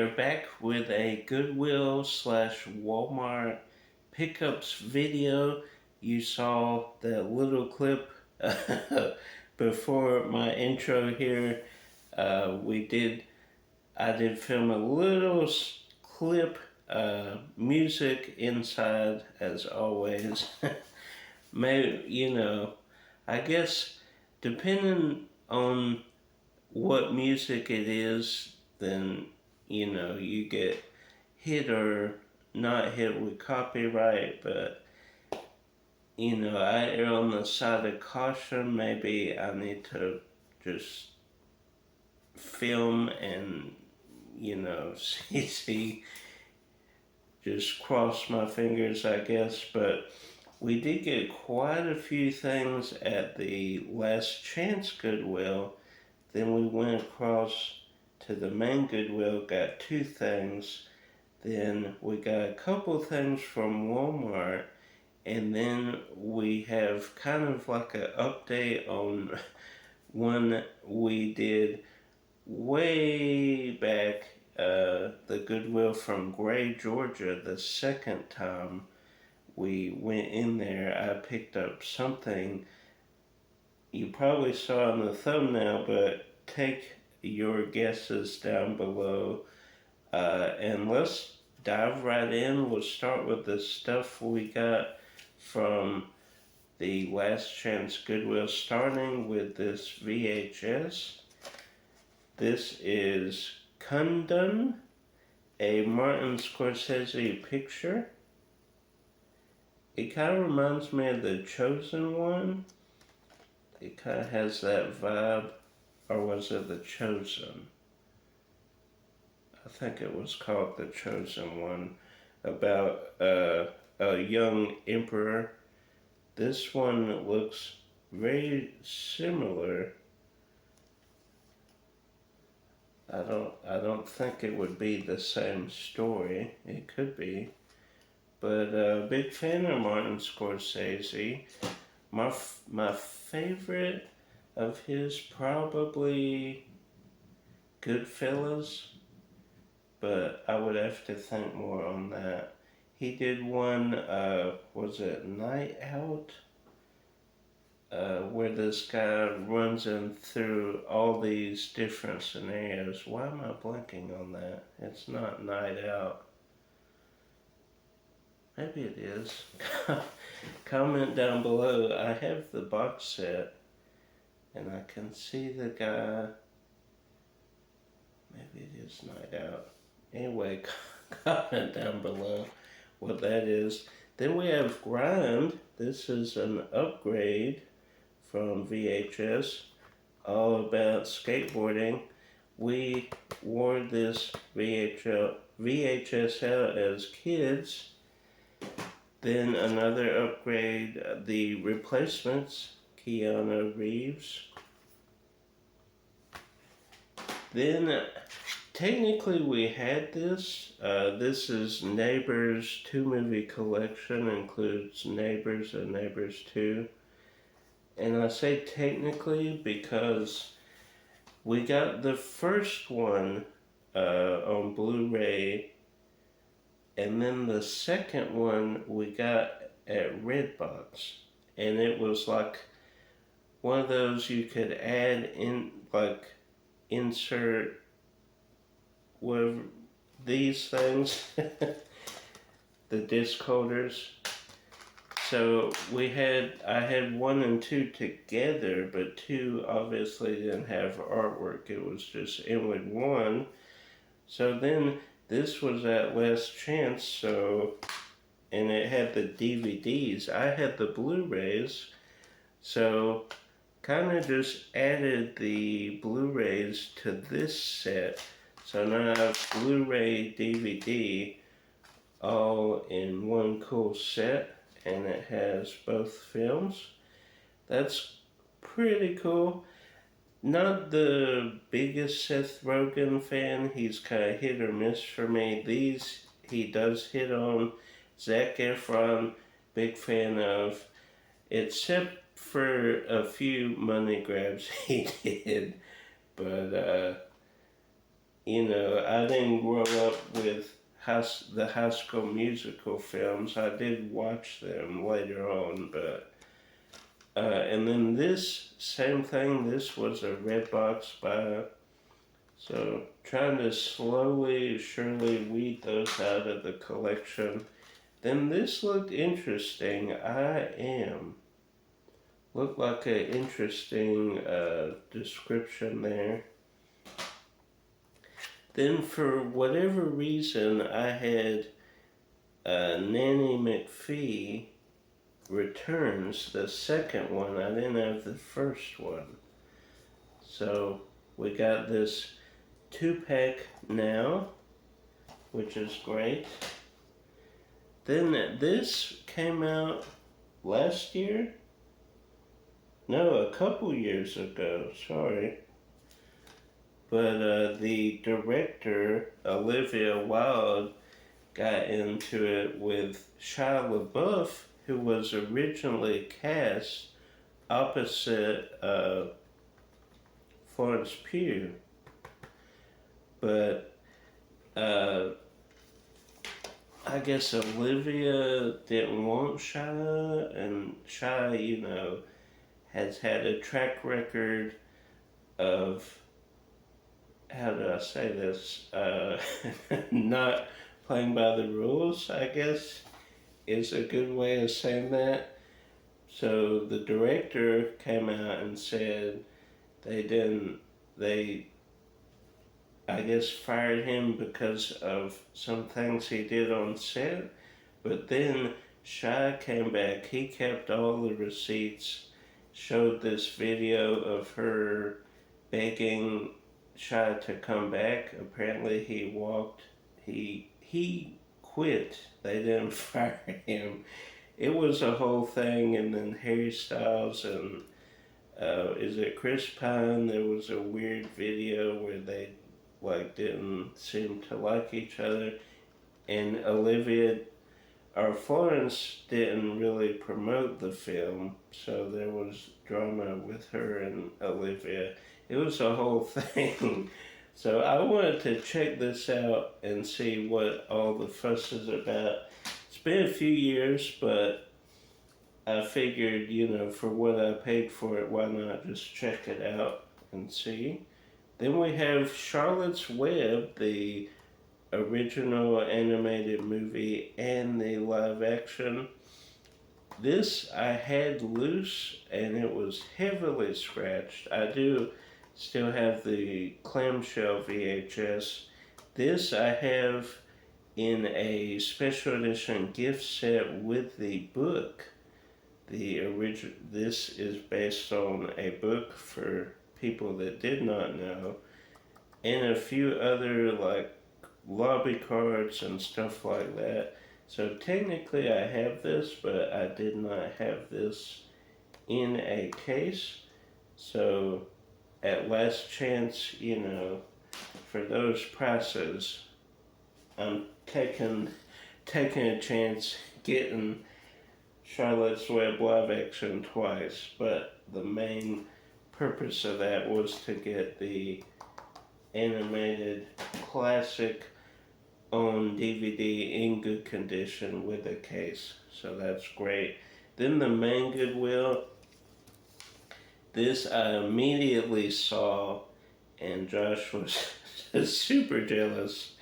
are back with a Goodwill slash Walmart pickups video. You saw that little clip before my intro here. I did film a little clip, music inside as always. Maybe, I guess depending on what music it is, then you get hit or not hit with copyright. But I err on the side of caution. Maybe I need to just film and see, just cross my fingers, I guess. But we did get quite a few things at the Last Chance Goodwill. Then we went across to the main Goodwill, got two things. Then we got a couple things from Walmart. And then we have kind of like an update on one we did way back, the Goodwill from Gray, Georgia. The second time we went in there, I picked up something you probably saw in the thumbnail, but take your guesses down below. And let's dive right in. We'll start with the stuff we got from the Last Chance Goodwill, starting with this VHS. This is Kundan, a Martin Scorsese picture. It kind of reminds me of The Chosen One. It kind of has that vibe. Or was it The Chosen? I think it was called The Chosen One, about a young emperor. This one looks very similar. I don't think it would be the same story. It could be. But big fan of Martin Scorsese. My favorite of his, probably Goodfellas, but I would have to think more on that. He did one, was it Night Out? Where this guy runs in through all these different scenarios. Why am I blanking on that? It's not Night Out. Maybe it is. Comment down below. I have the box set and I can see the guy. Maybe it is Night Out. Anyway, comment down below what that is. Then we have Grind. This is an upgrade from VHS, all about skateboarding. We wore this VHS out as kids. Then another upgrade, the Replacements, Keanu Reeves. Then technically we had this. This is Neighbors 2 movie collection, includes Neighbors and Neighbors 2. And I say technically because we got the first one on Blu-ray, and then the second one we got at Redbox. And it was like one of those you could add in, like insert whatever these things, the disc holders. So I had 1 and 2 together, but 2 obviously didn't have artwork. It was just in with 1. So then this was at Last Chance, and it had the DVDs. I had the Blu-rays, so kind of just added the Blu-rays to this set. So now I have Blu-ray, DVD, all in one cool set. And it has both films. That's pretty cool. Not the biggest Seth Rogen fan. He's kind of hit or miss for me. These he does hit on. Zac Efron, big fan of. Except for a few money grabs he did. But I didn't grow up with the High School Musical films. I did watch them later on, but and then this same thing. This was a Redbox buy, so trying to slowly, surely weed those out of the collection. Then this looked interesting. Looked like an interesting description there. Then, for whatever reason, I had Nanny McPhee Returns, the second one. I didn't have the first one. So, we got this 2-pack now, which is great. Then, this came out last year? No, a couple years ago, sorry. But the director, Olivia Wilde, got into it with Shia LaBeouf, who was originally cast opposite Florence Pugh. But I guess Olivia didn't want Shia, and Shia, has had a track record of, how do I say this, not playing by the rules, I guess, is a good way of saying that. So the director came out and said they, I guess, fired him because of some things he did on set. But then Shia came back, he kept all the receipts, showed this video of her begging Shia to come back. Apparently he quit. They didn't fire him. It was a whole thing. And then Harry Styles and is it Chris Pine? There was a weird video where they didn't seem to like each other, and Olivia or Florence didn't really promote the film, so there was drama with her and Olivia. It was a whole thing. So I wanted to check this out and see what all the fuss is about. It's been a few years, but I figured, for what I paid for it, why not just check it out and see. Then we have Charlotte's Web, the original animated movie and the live action. This I had loose and it was heavily scratched. I do still have the clamshell VHS. This I have in a special edition gift set with the book. This is based on a book for people that did not know, and a few other lobby cards and stuff like that. So technically I have this, but I did not have this in a case. So at last chance, for those prices, I'm taking a chance getting Charlotte's Web live action twice. But the main purpose of that was to get the animated classic on DVD in good condition with a case. So that's great. Then the main Goodwill. This I immediately saw, and Josh was super jealous.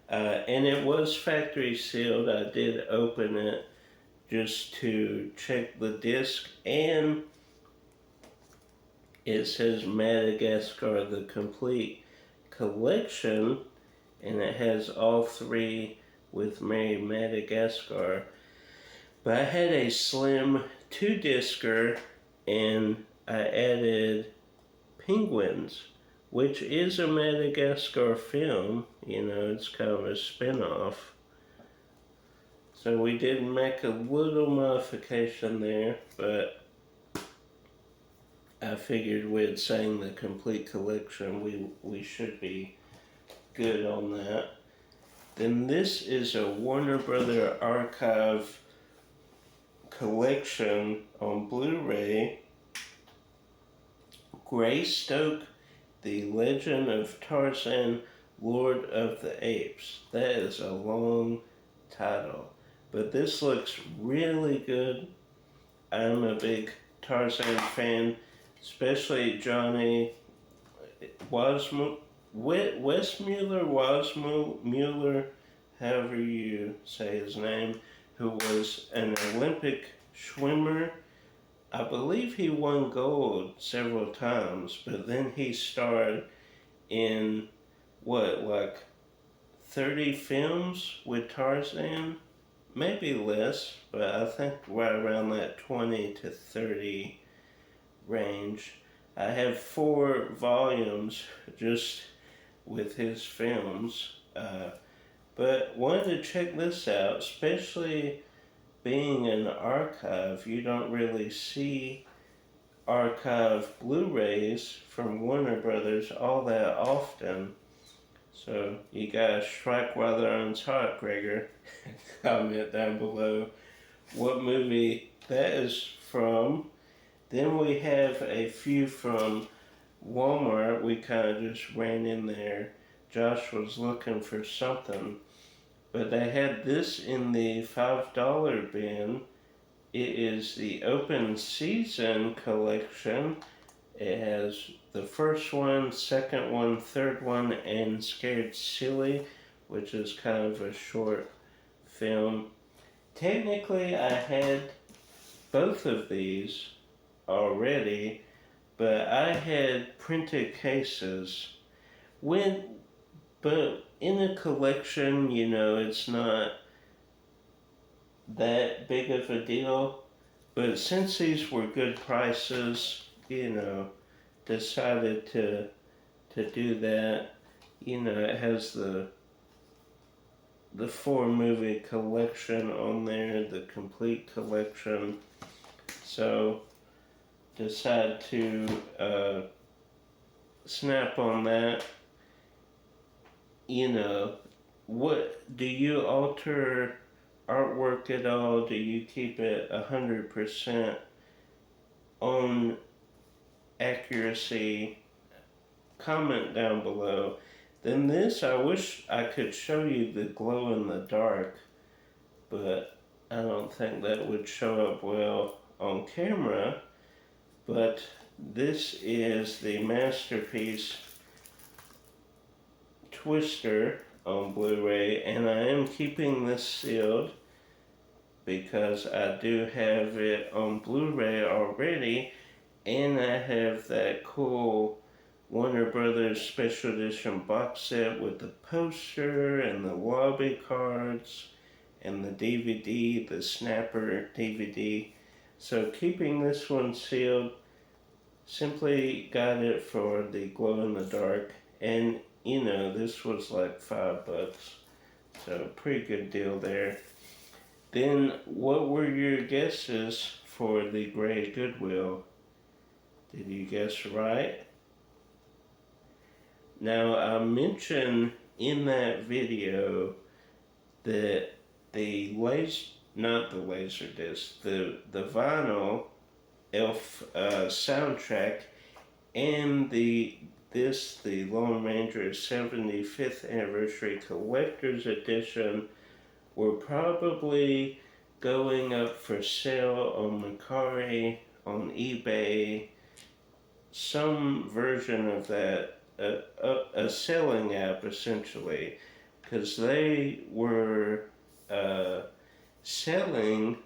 And it was factory sealed. I did open it just to check the disc, and it says Madagascar, the complete collection, and it has all three with Mary Madagascar. But I had a slim 2-discer, and I added Penguins, which is a Madagascar film. It's kind of a spin-off. So we did make a little modification there, but I figured with saying the complete collection, we should be good on that. Then this is a Warner Brother Archive collection on Blu-ray. Greystoke, The Legend of Tarzan Lord of the Apes. That is a long title. But this looks really good. I'm a big Tarzan fan, especially Johnny Wasmuller, Wasmuller, however you say his name, who was an Olympic swimmer. I believe he won gold several times, but then he starred in like 30 films with Tarzan? Maybe less, but I think right around that 20 to 30 range. I have 4 volumes just with his films, but wanted to check this out, especially being an archive. You don't really see archive Blu-rays from Warner Brothers all that often. So you guys strike while the iron's hot, Gregor. Comment down below what movie that is from. Then we have a few from Walmart. We kind of just ran in there. Josh was looking for something. But they had this in the $5 bin. It is the open season collection. It has the first one, second one, third one, and Scared Silly, which is kind of a short film. Technically, I had both of these already, but I had printed cases. But in a collection, it's not that big of a deal. But since these were good prices, decided to do that. It has the 4-movie collection on there, the complete collection. So decide to snap on that. What do you alter artwork at all? Do you keep it 100% on accuracy? Comment down below. Then this, I wish I could show you the glow in the dark, but I don't think that would show up well on camera. But this is the Masterpiece Twister on Blu-ray, and I am keeping this sealed because I do have it on Blu-ray already, and I have that cool Warner Brothers Special Edition box set with the poster and the lobby cards and the DVD, the Snapper DVD. So keeping this one sealed, simply got it for the glow in the dark, and this was like $5, so pretty good deal there. Then what were your guesses for the gray Goodwill? Did you guess right? Now I mentioned in that video that the vinyl Elf soundtrack and the Lone Ranger 75th Anniversary Collector's Edition were probably going up for sale on Mercari, on eBay, some version of that, a selling app essentially, because they were selling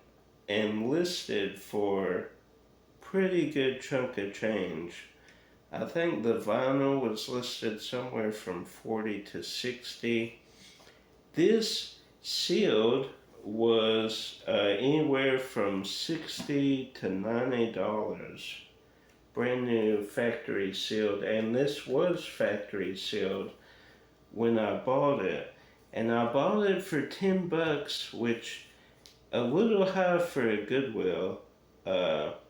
and listed for pretty good chunk of change. I think the vinyl was listed somewhere from 40 to 60. This sealed was anywhere from $60 to $90. Brand new factory sealed, and this was factory sealed when I bought it. And I bought it for $10, which a little high for a Goodwill, but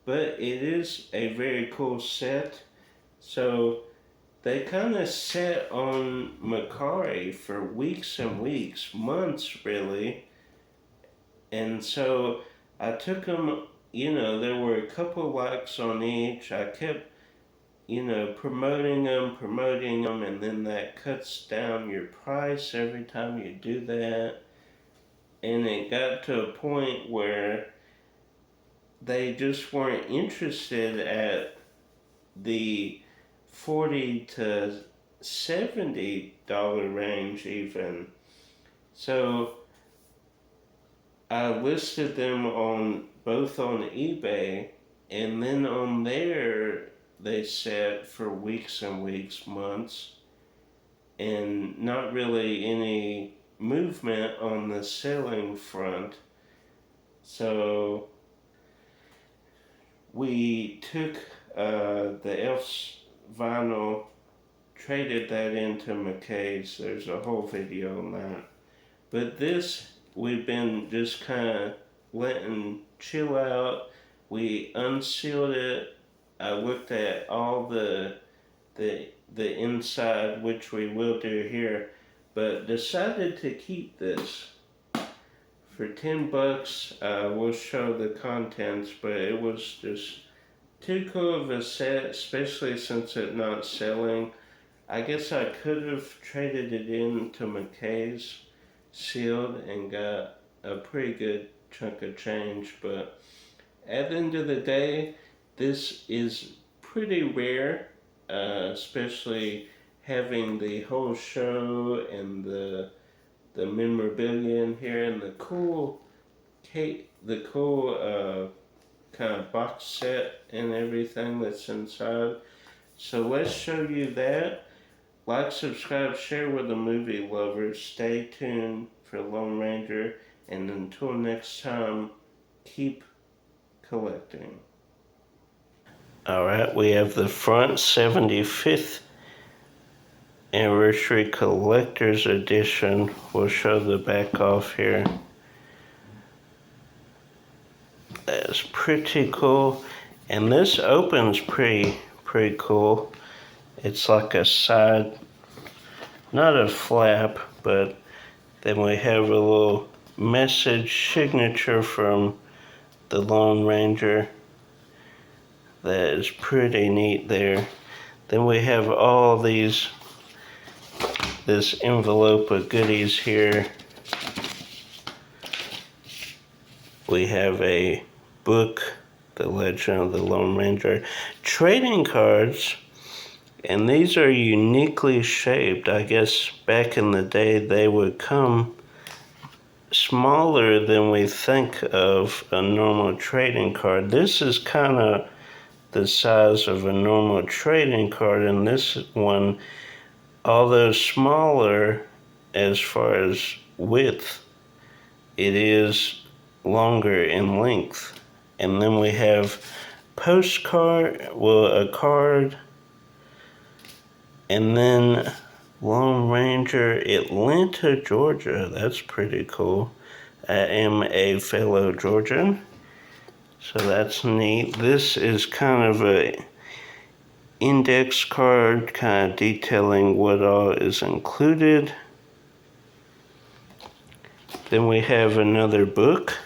it is a very cool set. So they kind of sat on Mercari for weeks and weeks, months really. And so I took them, there were a couple likes on each. I kept promoting them, and then that cuts down your price every time you do that. And it got to a point where they just weren't interested at the $40 to $70 range even. So I listed them on both on eBay, and then on there they sat for weeks and weeks, months, and not really any movement on the selling front. So we took the Elf's vinyl, traded that into McPhee's. There's a whole video on that. But this, we've been just kind of letting chill out. We unsealed it. I looked at all the inside, which we will do here, but decided to keep this. For $10, we'll show the contents, but it was just too cool of a set, especially since it's not selling. I guess I could have traded it in to McPhee's sealed and got a pretty good chunk of change, but at the end of the day, this is pretty rare, especially having the whole show and the memorabilia in here, and the cool kind of box set and everything that's inside. So let's show you that. Like, subscribe, share with the movie lovers. Stay tuned for Lone Ranger, and until next time, keep collecting. Alright, we have the front 75th Anniversary Collector's Edition. We'll show the back off here. That's pretty cool. And this opens pretty cool. It's like a side, not a flap, but then we have a little message signature from the Lone Ranger. That is pretty neat there. Then we have all this envelope of goodies here. We have a book, The Legend of the Lone Ranger, trading cards, and these are uniquely shaped. I guess back in the day they would come smaller than we think of a normal trading card. This is kind of the size of a normal trading card, and this one, although smaller as far as width, it is longer in length. And then we have a card, and then Lone Ranger, Atlanta, Georgia. That's pretty cool. I am a fellow Georgian, so that's neat. This is kind of a index card, kind of detailing what all is included. Then we have another book.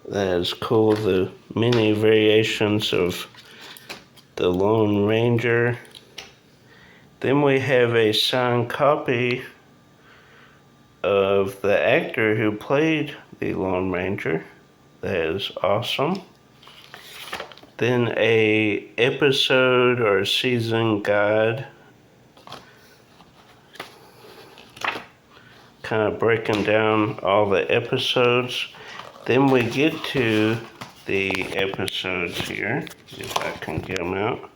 That is cool, the many variations of the Lone Ranger. Then we have a signed copy of the actor who played the Lone Ranger. That is awesome. Then a episode or season guide, kind of breaking down all the episodes. Then we get to the episodes here, if I can get them out.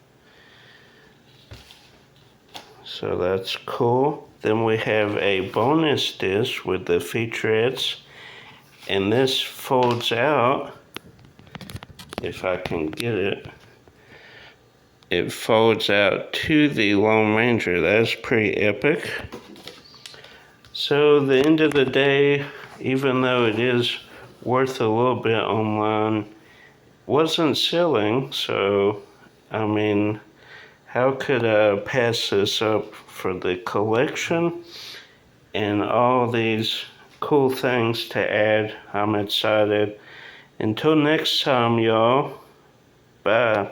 So that's cool. Then we have a bonus disc with the featurettes, and this folds out, if I can get it. It folds out to the Lone Ranger. That's pretty epic. So the end of the day, even though it is worth a little bit online, wasn't selling, so I mean, how could I pass this up for the collection and all these cool things to add? I'm excited. Until next time, y'all. Bye.